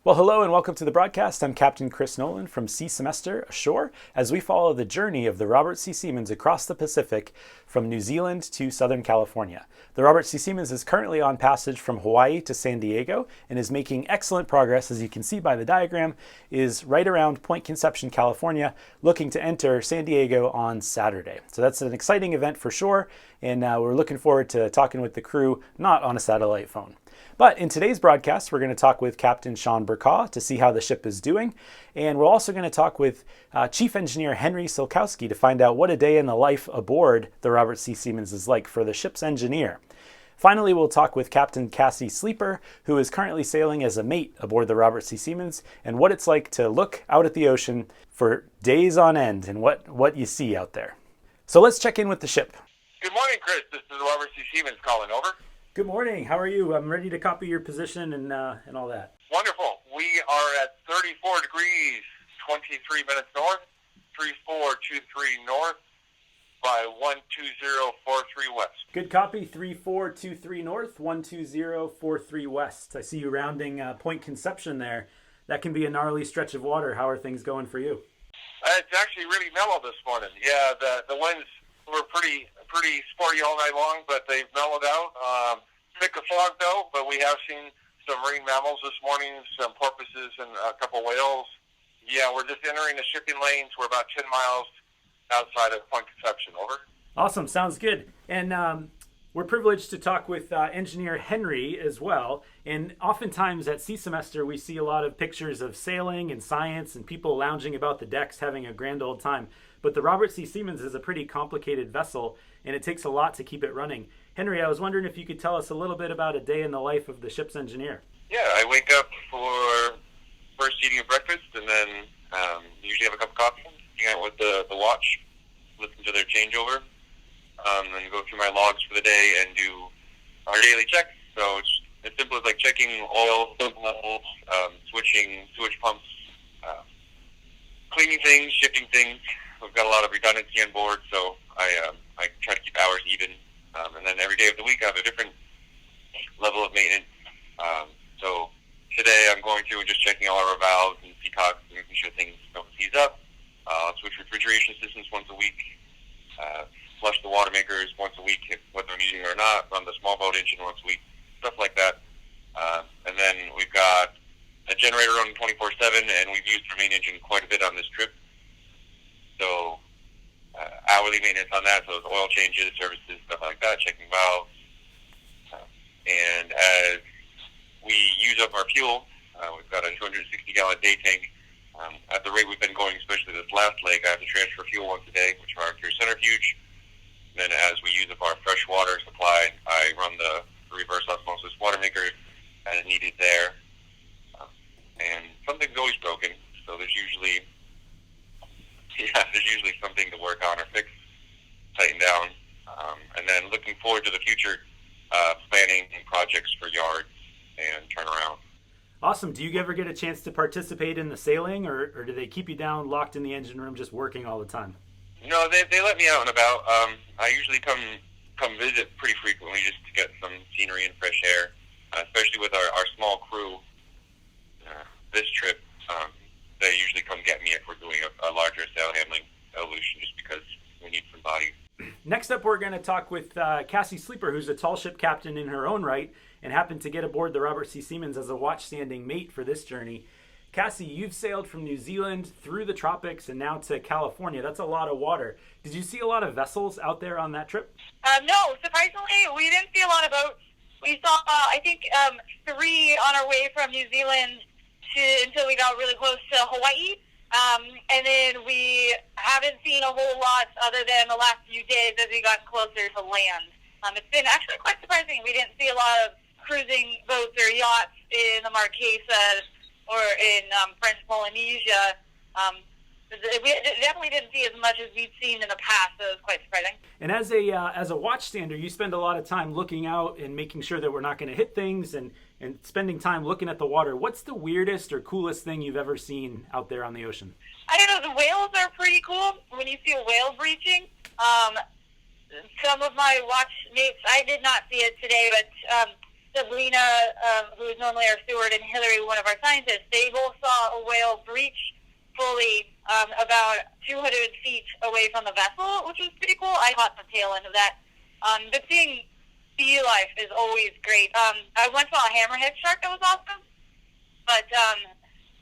Well, hello and welcome to the broadcast. I'm Captain Chris Nolan from C Semester Ashore as we follow the journey of the Robert C. Seamans across the Pacific from New Zealand to Southern California. The Robert C. Seamans is currently on passage from Hawaii to San Diego and is making excellent progress, as you can see by the diagram, is right around Point Conception, California, looking to enter San Diego on Saturday. So that's an exciting event for sure, and we're looking forward to talking with the crew, not on a satellite phone. But in today's broadcast, we're going to talk with Captain Bercaw to see how the ship is doing. And we're also going to talk with Chief Engineer Henry Cylkowski to find out what a day in the life aboard the Robert C. Seamans is like for the ship's engineer. Finally, we'll talk with Captain Cassie Sleeper, who is currently sailing as a mate aboard the Robert C. Seamans, and what it's like to look out at the ocean for days on end and what you see out there. So let's check in with the ship. Good morning, Chris. This is the Robert C. Seamans calling over. Good morning. How are you? I'm ready to copy your position and all that. Wonderful. We are at 34 degrees, 23 minutes north, 3423 north by 12043 west. Good copy. 3423 north, 12043 west. I see you rounding Point Conception there. That can be a gnarly stretch of water. How are things going for you? It's actually really mellow this morning. Yeah, the winds were pretty sporty all night long, but they've mellowed out. Thick of fog though, but we have seen some marine mammals this morning, some porpoises and a couple whales. Yeah, we're just entering the shipping lanes. We're about 10 miles outside of Point Conception. Over. Awesome. Sounds good. And we're privileged to talk with Engineer Henry as well. And oftentimes at C Semester, we see a lot of pictures of sailing and science and people lounging about the decks having a grand old time. But the Robert C. Seamans is a pretty complicated vessel, and it takes a lot to keep it running. Henry, I was wondering if you could tell us a little bit about a day in the life of the ship's engineer. Yeah, I wake up for first eating of breakfast, and then usually have a cup of coffee, hang out with the watch, listen to their changeover, and go through my logs for the day and do our daily checks. So it's as simple as like checking oil levels, switching sewage pumps, cleaning things, shifting things. We've got a lot of redundancy on board, so I try to keep hours even. And then every day of the week, I have a different level of maintenance. So today, I'm going through and just checking all our valves and peacocks and making sure things don't seize up. I'll switch refrigeration systems once a week. Flush the water makers once a week, whether I'm using it or not. Run the small boat engine once a week. Stuff like that. And then we've got a generator running 24/7, and we've used our main engine quite a bit on this trip. So hourly maintenance on that, so it's oil changes, services, stuff like that, checking valves. And as we use up our fuel, we've got a 260-gallon day tank. At the rate we've been going, especially this last leg, I have to transfer fuel once a day, which are through centrifuge. Then as we use up our fresh water supply, I run the reverse osmosis water maker as needed there. And something's always broken, so there's usually something to work on or fix, tighten down. And then looking forward to the future, planning projects for yards and turnaround. Awesome. Do you ever get a chance to participate in the sailing, or do they keep you down locked in the engine room just working all the time? No, they let me out and about. I usually come visit pretty frequently just to get some scenery and fresh air, especially with our small crew. This trip, they usually come get me if we're doing a larger sail handling evolution, just because we need some bodies. Next up, we're going to talk with Cassie Sleeper, who's a tall ship captain in her own right and happened to get aboard the Robert C. Seamans as a watch-standing mate for this journey. Cassie, you've sailed from New Zealand through the tropics and now to California. That's a lot of water. Did you see a lot of vessels out there on that trip? No, surprisingly, we didn't see a lot of boats. We saw, I think, 3 on our way from New Zealand until we got really close to Hawaii. And then we haven't seen a whole lot other than the last few days as we got closer to land. It's been actually quite surprising. We didn't see a lot of cruising boats or yachts in the Marquesas or in French Polynesia. We definitely didn't see as much as we've seen in the past, so it was quite surprising. And as a watchstander, you spend a lot of time looking out and making sure that we're not going to hit things and spending time looking at the water. What's the weirdest or coolest thing you've ever seen out there on the ocean? I don't know, the whales are pretty cool when you see a whale breaching. Some of my watch mates, I did not see it today, but Sabrina, who is normally our steward, and Hillary, one of our scientists, they both saw a whale breach fully about 200 feet away from the vessel, which was pretty cool. I caught the tail end of that. But seeing sea life is always great. I once saw a hammerhead shark that was awesome. But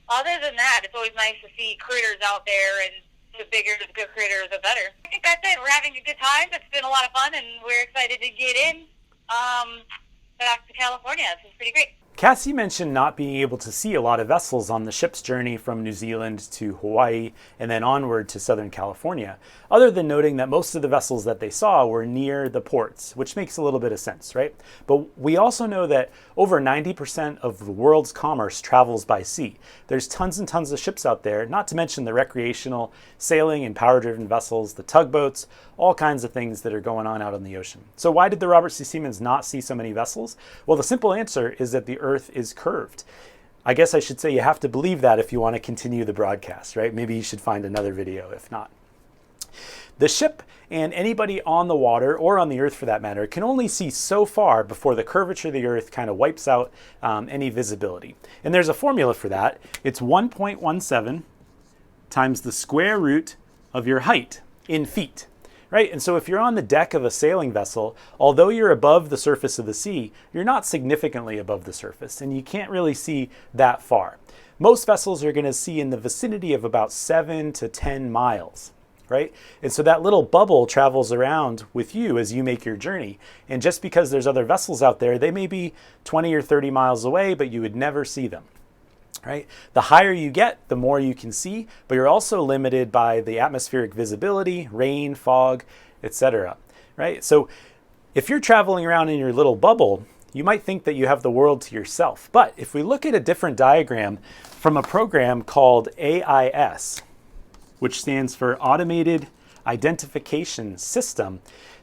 other than that, it's always nice to see critters out there, and the bigger the good critter, the better. I think that's it. We're having a good time. It's been a lot of fun, and we're excited to get in back to California. This is pretty great. Cassie mentioned not being able to see a lot of vessels on the ship's journey from New Zealand to Hawaii and then onward to Southern California, other than noting that most of the vessels that they saw were near the ports, which makes a little bit of sense, right? But we also know that over 90% of the world's commerce travels by sea. There's tons and tons of ships out there, not to mention the recreational, sailing and power-driven vessels, the tugboats, all kinds of things that are going on out on the ocean. So why did the Robert C. Seamans not see so many vessels? Well, the simple answer is that the Earth is curved. I guess I should say you have to believe that if you want to continue the broadcast, right? Maybe you should find another video if not. The ship and anybody on the water, or on the Earth for that matter, can only see so far before the curvature of the Earth kind of wipes out any visibility. And there's a formula for that. It's 1.17 times the square root of your height in feet. Right? And so if you're on the deck of a sailing vessel, although you're above the surface of the sea, you're not significantly above the surface, and you can't really see that far. Most vessels are going to see in the vicinity of about 7 to 10 miles, right? And so that little bubble travels around with you as you make your journey. And just because there's other vessels out there, they may be 20 or 30 miles away, but you would never see them. Right? The higher you get, the more you can see, but you're also limited by the atmospheric visibility, rain, fog, etc. Right? So if you're traveling around in your little bubble, you might think that you have the world to yourself. But if we look at a different diagram from a program called AIS, which stands for Automated Identification System,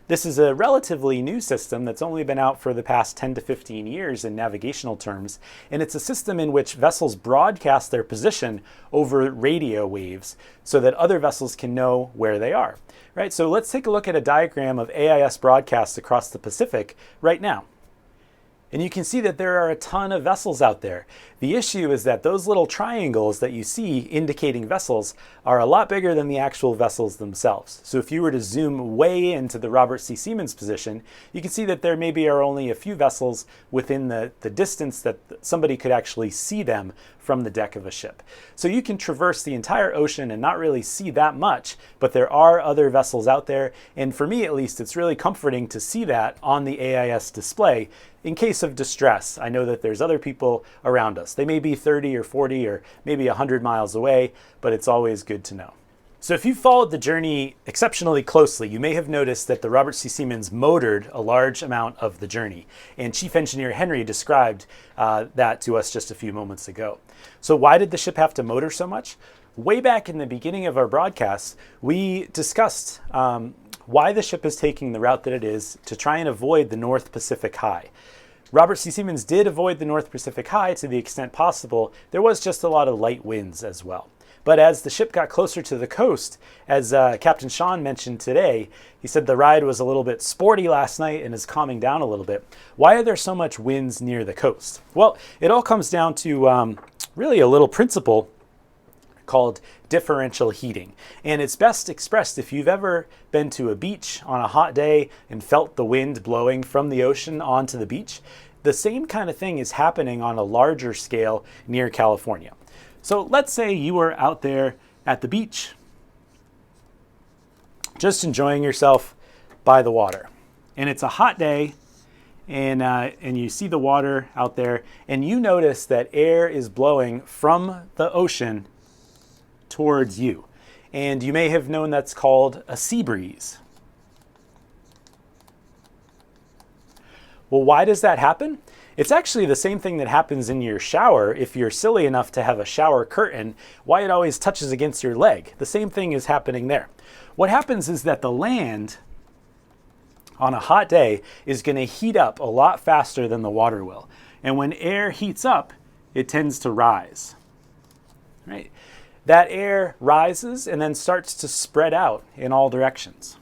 this is a relatively new system that's only been out for the past 10 to 15 years in navigational terms, and it's a system in which vessels broadcast their position over radio waves so that other vessels can know where they are. Right? So let's take a look at a diagram of AIS broadcasts across the Pacific right now. And you can see that there are a ton of vessels out there. The issue is that those little triangles that you see indicating vessels are a lot bigger than the actual vessels themselves. So if you were to zoom way into the Robert C. Seamans position, you can see that there maybe are only a few vessels within the distance that somebody could actually see them from the deck of a ship. So you can traverse the entire ocean and not really see that much, but there are other vessels out there. And for me, at least, it's really comforting to see that on the AIS display in case of distress. I know that there's other people around us. They may be 30 or 40 or maybe 100 miles away, but it's always good to know. So if you followed the journey exceptionally closely, you may have noticed that the Robert C. Seamans motored a large amount of the journey. And Chief Engineer Henry described that to us just a few moments ago. So why did the ship have to motor so much? Way back in the beginning of our broadcast, we discussed why the ship is taking the route that it is to try and avoid the North Pacific High. Robert C. Seamans did avoid the North Pacific High to the extent possible. There was just a lot of light winds as well. But as the ship got closer to the coast, as Captain Sean mentioned today, he said the ride was a little bit sporty last night and is calming down a little bit. Why are there so much winds near the coast? Well, it all comes down to really a little principle called differential heating. And it's best expressed if you've ever been to a beach on a hot day and felt the wind blowing from the ocean onto the beach. The same kind of thing is happening on a larger scale near California. So let's say you were out there at the beach, just enjoying yourself by the water. And it's a hot day, and you see the water out there, and you notice that air is blowing from the ocean towards you. And you may have known that's called a sea breeze. Well, why does that happen? It's actually the same thing that happens in your shower if you're silly enough to have a shower curtain, why it always touches against your leg. The same thing is happening there. What happens is that the land on a hot day is going to heat up a lot faster than the water will. And when air heats up, it tends to rise. Right? That air rises and then starts to spread out in all directions.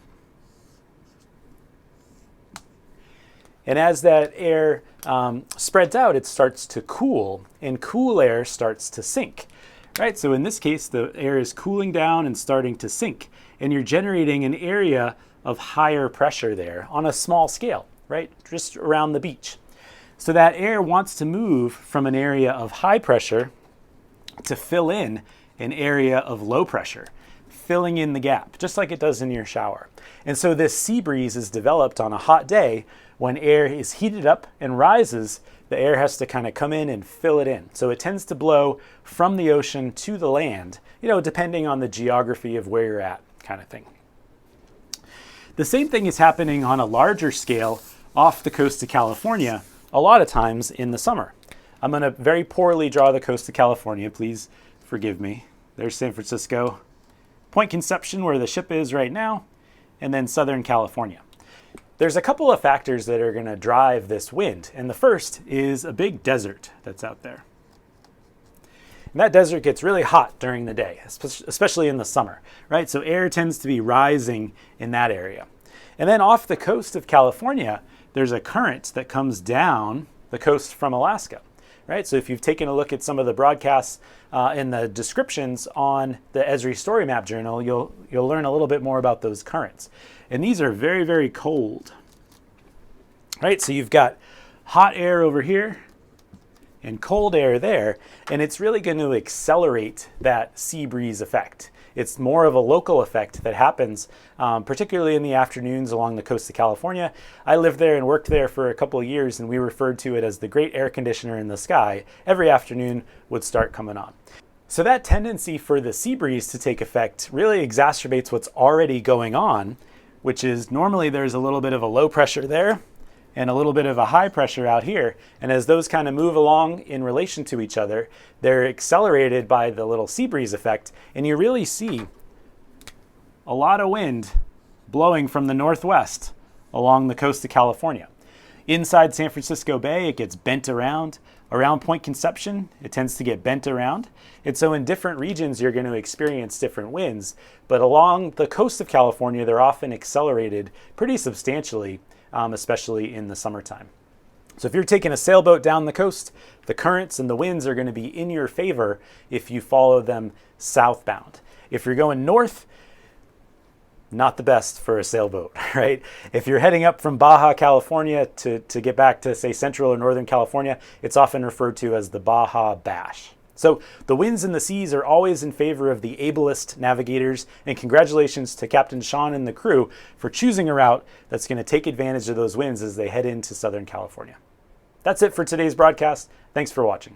And as that air spreads out, it starts to cool, and cool air starts to sink. Right? So in this case, the air is cooling down and starting to sink, and you're generating an area of higher pressure there on a small scale, right? Just around the beach. So that air wants to move from an area of high pressure to fill in an area of low pressure, filling in the gap, just like it does in your shower. And so this sea breeze is developed on a hot day. When air is heated up and rises, the air has to kind of come in and fill it in. So it tends to blow from the ocean to the land, depending on the geography of where you're at, kind of thing. The same thing is happening on a larger scale off the coast of California, a lot of times in the summer. I'm going to very poorly draw the coast of California. Please forgive me. There's San Francisco, Point Conception, where the ship is right now, and then Southern California. There's a couple of factors that are going to drive this wind, and the first is a big desert that's out there. And that desert gets really hot during the day, especially in the summer, right? So air tends to be rising in that area. And then off the coast of California, there's a current that comes down the coast from Alaska, right? So if you've taken a look at some of the broadcasts and the descriptions on the Esri Story Map Journal, you'll learn a little bit more about those currents. And these are very, very cold, right? So you've got hot air over here and cold air there, and it's really going to accelerate that sea breeze effect. It's more of a local effect that happens, particularly in the afternoons along the coast of California. I lived there and worked there for a couple of years, and we referred to it as the great air conditioner in the sky. Every afternoon would start coming on. So that tendency for the sea breeze to take effect really exacerbates what's already going on, which is normally there's a little bit of a low pressure there and a little bit of a high pressure out here. And as those kind of move along in relation to each other, they're accelerated by the little sea breeze effect. And you really see a lot of wind blowing from the northwest along the coast of California. Inside San Francisco Bay, it gets bent around. Around Point Conception, it tends to get bent around. And so in different regions, you're going to experience different winds. But along the coast of California, they're often accelerated pretty substantially, especially in the summertime. So if you're taking a sailboat down the coast, the currents and the winds are going to be in your favor if you follow them southbound. If you're going north, not the best for a sailboat, right? If you're heading up from Baja, California to get back to, say, Central or Northern California, it's often referred to as the Baja Bash. So the winds and the seas are always in favor of the ablest navigators, and congratulations to Captain Sean and the crew for choosing a route that's going to take advantage of those winds as they head into Southern California. That's it for today's broadcast. Thanks for watching.